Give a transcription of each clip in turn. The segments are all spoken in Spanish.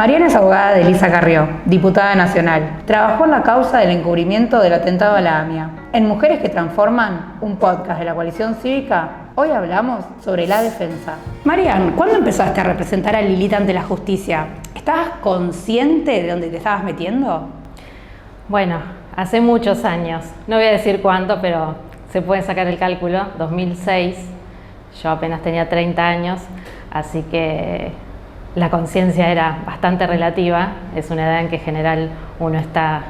Mariana es abogada de Elisa Carrió, diputada nacional. Trabajó en la causa del encubrimiento del atentado a la AMIA. En Mujeres que Transforman, un podcast de la Coalición Cívica, hoy hablamos sobre la defensa. Marian, ¿cuándo empezaste a representar a Lilita ante la justicia? ¿Estabas consciente de dónde te estabas metiendo? Bueno, hace muchos años, no voy a decir cuánto, pero se puede sacar el cálculo, 2006, yo apenas tenía 30 años, así que la conciencia era bastante relativa, es una edad en que en general uno está,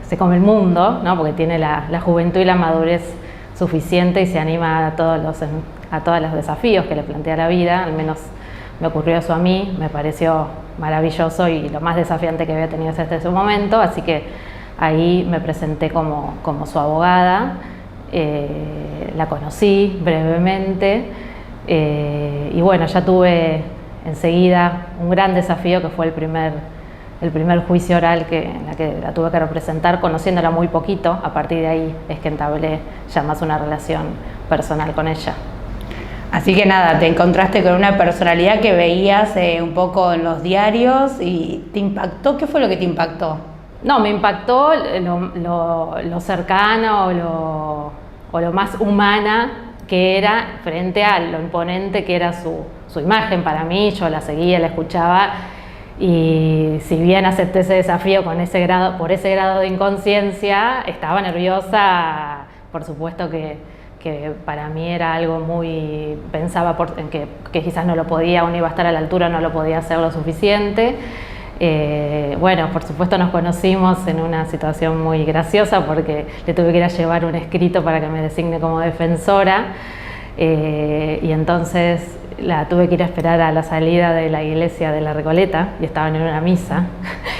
se come el mundo, ¿no? Porque tiene la juventud y la madurez suficiente y se anima a todos los desafíos que le plantea la vida, al menos me ocurrió eso a mí, me pareció maravilloso y lo más desafiante que había tenido hasta ese momento, así que ahí me presenté como su abogada, la conocí brevemente y bueno, ya tuve enseguida un gran desafío que fue el primer juicio oral en la que la tuve que representar, conociéndola muy poquito. A partir de ahí es que entablé ya más una relación personal con ella. Así que nada, te encontraste con una personalidad que veías un poco en los diarios y ¿te impactó? ¿Qué fue lo que te impactó? No, me impactó lo cercano o lo más humana que era frente a lo imponente que era su imagen para mí. Yo la seguía, la escuchaba y si bien acepté ese desafío por ese grado de inconsciencia, estaba nerviosa, por supuesto que para mí era algo muy, pensaba en que quizás no lo podía, uno iba a estar a la altura, no lo podía hacer lo suficiente. Bueno, por supuesto nos conocimos en una situación muy graciosa porque le tuve que ir a llevar un escrito para que me designe como defensora y entonces la tuve que ir a esperar a la salida de la iglesia de La Recoleta y estaban en una misa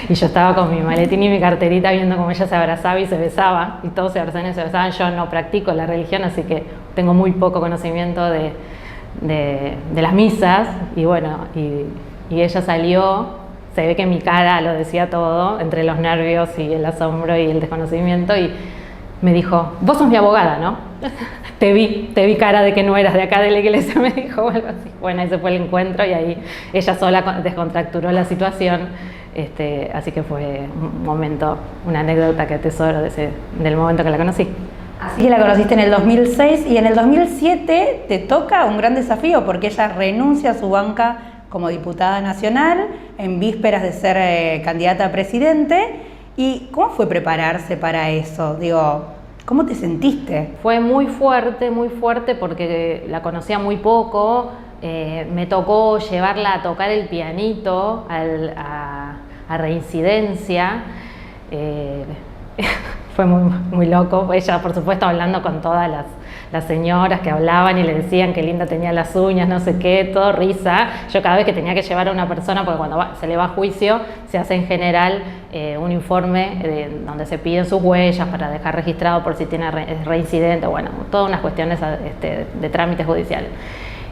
y yo estaba con mi maletín y mi carterita viendo cómo ella se abrazaba y se besaba y todos se abrazaban y se besaban. Yo no practico la religión, así que tengo muy poco conocimiento de las misas y bueno, y ella salió. Se ve que mi cara lo decía todo, entre los nervios y el asombro y el desconocimiento, y me dijo, vos sos mi abogada, ¿no? Te vi cara de que no eras de acá de la iglesia, me dijo algo así. Bueno, ese fue el encuentro y ahí ella sola descontracturó la situación, así que fue un momento, una anécdota que atesoro del momento que la conocí. Así que la conociste en el 2006 y en el 2007 te toca un gran desafío porque ella renuncia a su banca como diputada nacional, en vísperas de ser candidata a presidente. ¿Y cómo fue prepararse para eso? Digo, ¿cómo te sentiste? Fue muy fuerte porque la conocía muy poco. Me tocó llevarla a tocar el pianito a Reincidencia. Fue muy loco. Ella, por supuesto, hablando con todas las señoras que hablaban y le decían qué linda tenía las uñas, no sé qué, todo risa. Yo cada vez que tenía que llevar a una persona, porque cuando se le va a juicio, se hace en general un informe donde se piden sus huellas para dejar registrado por si tiene reincidente, bueno, todas unas cuestiones de trámite judicial.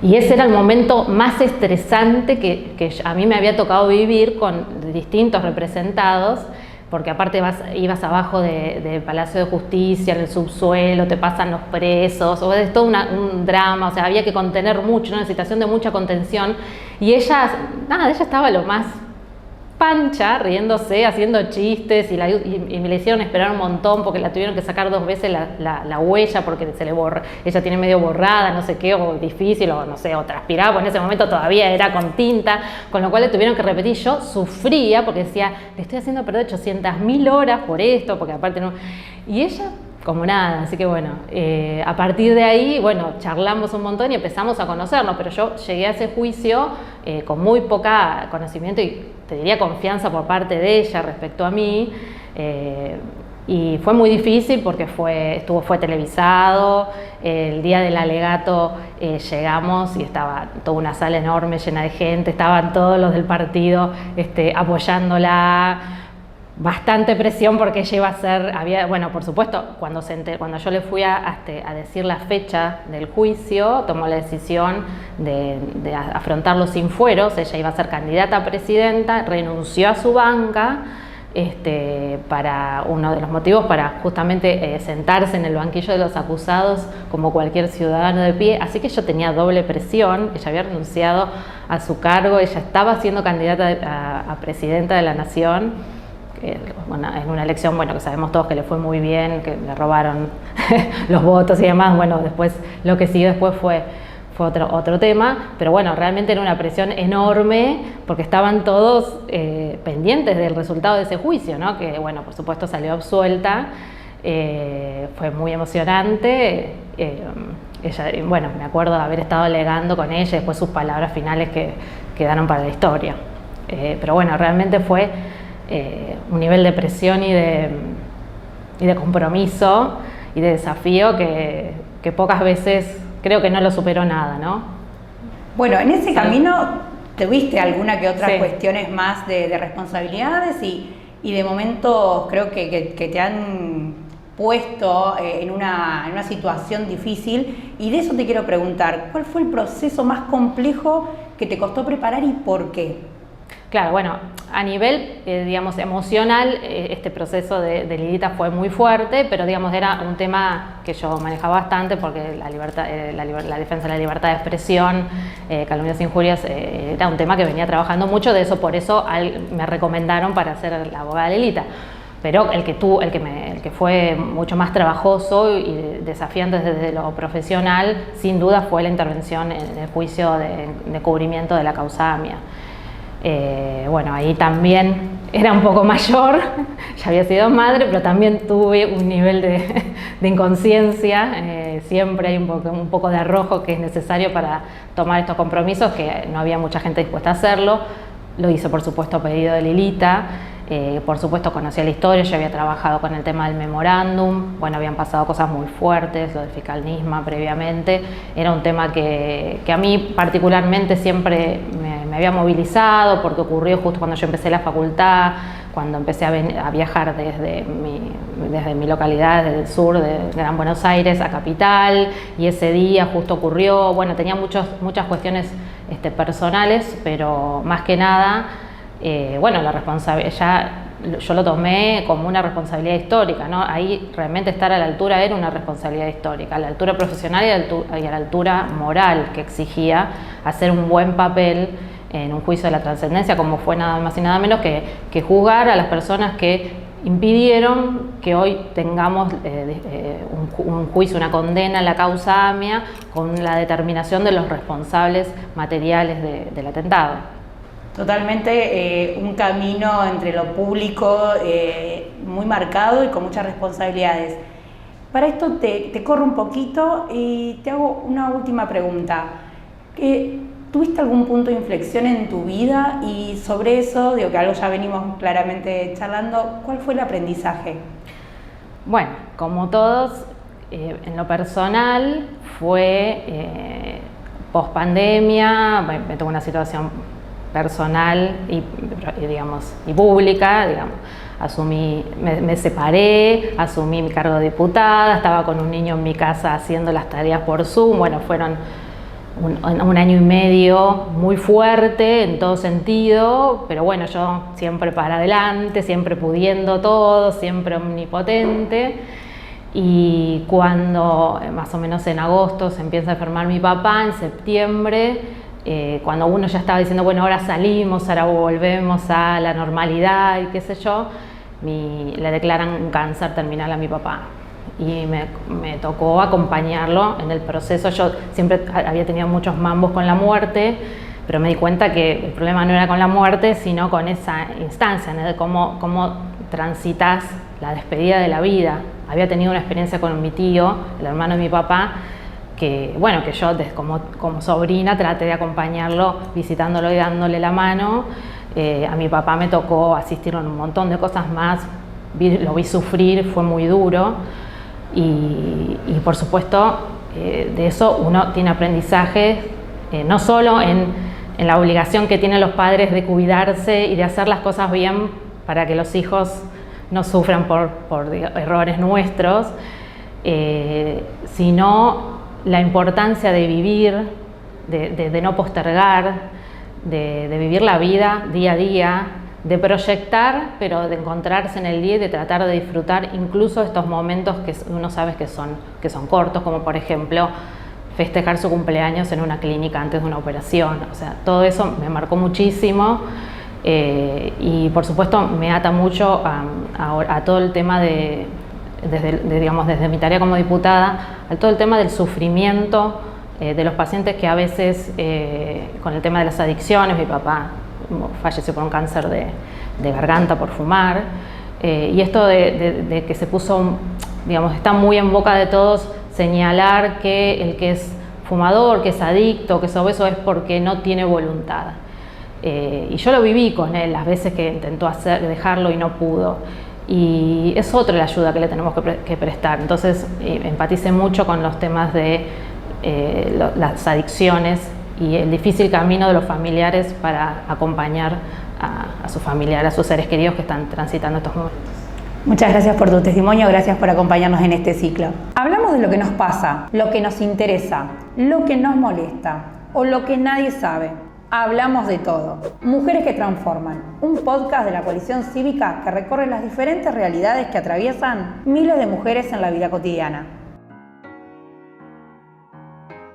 Y ese era el momento más estresante que a mí me había tocado vivir con distintos representados, porque aparte ibas abajo del Palacio de Justicia, en el subsuelo, te pasan los presos, o es todo un drama, o sea, había que contener mucho, una situación de mucha contención, y ella estaba lo más pancha, riéndose, haciendo chistes, y me le hicieron esperar un montón porque la tuvieron que sacar 2 veces la huella porque se le borra, ella tiene medio borrada, no sé qué, o difícil, o no sé, o transpiraba, pues en ese momento todavía era con tinta, con lo cual le tuvieron que repetir. Yo sufría porque decía, le estoy haciendo perder 800.000 horas por esto, porque aparte no, y ella como nada, así que bueno, a partir de ahí, bueno, charlamos un montón y empezamos a conocernos, pero yo llegué a ese juicio con muy poca conocimiento y te diría confianza por parte de ella respecto a mí, y fue muy difícil porque fue televisado. El día del alegato llegamos y estaba toda una sala enorme llena de gente, estaban todos los del partido apoyándola. Bastante presión porque ella iba a ser, bueno, por supuesto, cuando yo le fui a decir la fecha del juicio, tomó la decisión de afrontarlo sin fueros. Ella iba a ser candidata a presidenta, renunció a su banca, para uno de los motivos para justamente sentarse en el banquillo de los acusados como cualquier ciudadano de pie, así que yo tenía doble presión. Ella había renunciado a su cargo, ella estaba siendo candidata a presidenta de la nación, bueno, en una elección, bueno, que sabemos todos que le fue muy bien, que le robaron los votos y demás. Bueno, después lo que siguió después fue otro tema, pero bueno, realmente era una presión enorme porque estaban todos pendientes del resultado de ese juicio, ¿no? Que bueno, por supuesto salió absuelta, fue muy emocionante. Ella, bueno, me acuerdo de haber estado alegando con ella y después sus palabras finales que quedaron para la historia. Pero bueno, realmente fue un nivel de presión y de compromiso y de desafío que pocas veces creo que no lo superó nada, ¿no? Bueno, en ese camino tuviste alguna que otras cuestiones más de responsabilidades y de momentos creo que te han puesto en una situación difícil, y de eso te quiero preguntar, ¿cuál fue el proceso más complejo que te costó preparar y por qué? Claro, bueno, a nivel, digamos, emocional, este proceso de Lilita fue muy fuerte, pero digamos, era un tema que yo manejaba bastante porque la defensa de la libertad de expresión, calumnias e injurias, era un tema que venía trabajando mucho, por eso me recomendaron para ser la abogada de Lilita. Pero el que fue mucho más trabajoso y desafiante desde lo profesional, sin duda, fue la intervención en el juicio de cubrimiento de la causa AMIA. Bueno, ahí también era un poco mayor, ya había sido madre, pero también tuve un nivel de inconsciencia. Siempre hay un poco de arrojo que es necesario para tomar estos compromisos, que no había mucha gente dispuesta a hacerlo. Lo hice, por supuesto, a pedido de Lilita. Por supuesto, conocía la historia, yo había trabajado con el tema del memorándum. Bueno, habían pasado cosas muy fuertes, lo del fiscal Nisma previamente. Era un tema que a mí particularmente siempre me había movilizado, porque ocurrió justo cuando yo empecé la facultad, cuando empecé a viajar desde mi localidad, desde el sur de Gran Buenos Aires a Capital, y ese día justo ocurrió. Bueno, tenía muchas cuestiones personales, pero más que nada, bueno, la responsabilidad, yo lo tomé como una responsabilidad histórica, ¿no? Ahí realmente estar a la altura era una responsabilidad histórica, a la altura profesional y a la altura moral, que exigía hacer un buen papel en un juicio de la trascendencia, como fue nada más y nada menos que juzgar a las personas que impidieron que hoy tengamos un juicio, una condena en la causa AMIA, con la determinación de los responsables materiales del atentado. Totalmente un camino entre lo público muy marcado y con muchas responsabilidades. Para esto te corro un poquito y te hago una última pregunta. ¿Tuviste algún punto de inflexión en tu vida? Y sobre eso, digo que algo ya venimos claramente charlando, ¿cuál fue el aprendizaje? Bueno, como todos, en lo personal fue post pandemia, me tuvo una situación personal y pública, digamos. Me separé, asumí mi cargo de diputada, estaba con un niño en mi casa haciendo las tareas por Zoom. Bueno, fueron un año y medio muy fuerte en todo sentido, pero bueno, yo siempre para adelante, siempre pudiendo todo, siempre omnipotente. Y cuando más o menos en agosto se empieza a enfermar mi papá, en septiembre, cuando uno ya estaba diciendo, bueno, ahora salimos, ahora volvemos a la normalidad y qué sé yo, le declaran un cáncer terminal a mi papá. Y me tocó acompañarlo en el proceso. Yo siempre había tenido muchos mambos con la muerte, pero me di cuenta que el problema no era con la muerte, sino con esa instancia, ¿no? De cómo transitas la despedida de la vida. Había tenido una experiencia con mi tío, el hermano de mi papá, que yo como sobrina traté de acompañarlo, visitándolo y dándole la mano. A mi papá me tocó asistirlo en un montón de cosas más, lo vi sufrir, fue muy duro. Y por supuesto, de eso uno tiene aprendizaje, no solo en la obligación que tienen los padres de cuidarse y de hacer las cosas bien para que los hijos no sufran por errores nuestros, sino la importancia de vivir, de no postergar, de vivir la vida día a día, de proyectar, pero de encontrarse en el día y de tratar de disfrutar incluso estos momentos que uno sabe que son cortos, como por ejemplo festejar su cumpleaños en una clínica antes de una operación. O sea, todo eso me marcó muchísimo y por supuesto me ata mucho a todo el tema desde mi tarea como diputada, a todo el tema del sufrimiento de los pacientes que a veces con el tema de las adicciones, mi papá falleció por un cáncer de garganta por fumar, y esto de que se puso, está muy en boca de todos señalar que el que es fumador, que es adicto, que es obeso es porque no tiene voluntad. Y yo lo viví con él las veces que intentó dejarlo y no pudo. Y es otra la ayuda que le tenemos que prestar. Entonces empaticé mucho con los temas de las adicciones y el difícil camino de los familiares para acompañar a su familiar, a sus seres queridos que están transitando estos momentos. Muchas gracias por tu testimonio, gracias por acompañarnos en este ciclo. Hablamos de lo que nos pasa, lo que nos interesa, lo que nos molesta o lo que nadie sabe. Hablamos de todo. Mujeres que transforman, un podcast de la coalición cívica que recorre las diferentes realidades que atraviesan miles de mujeres en la vida cotidiana.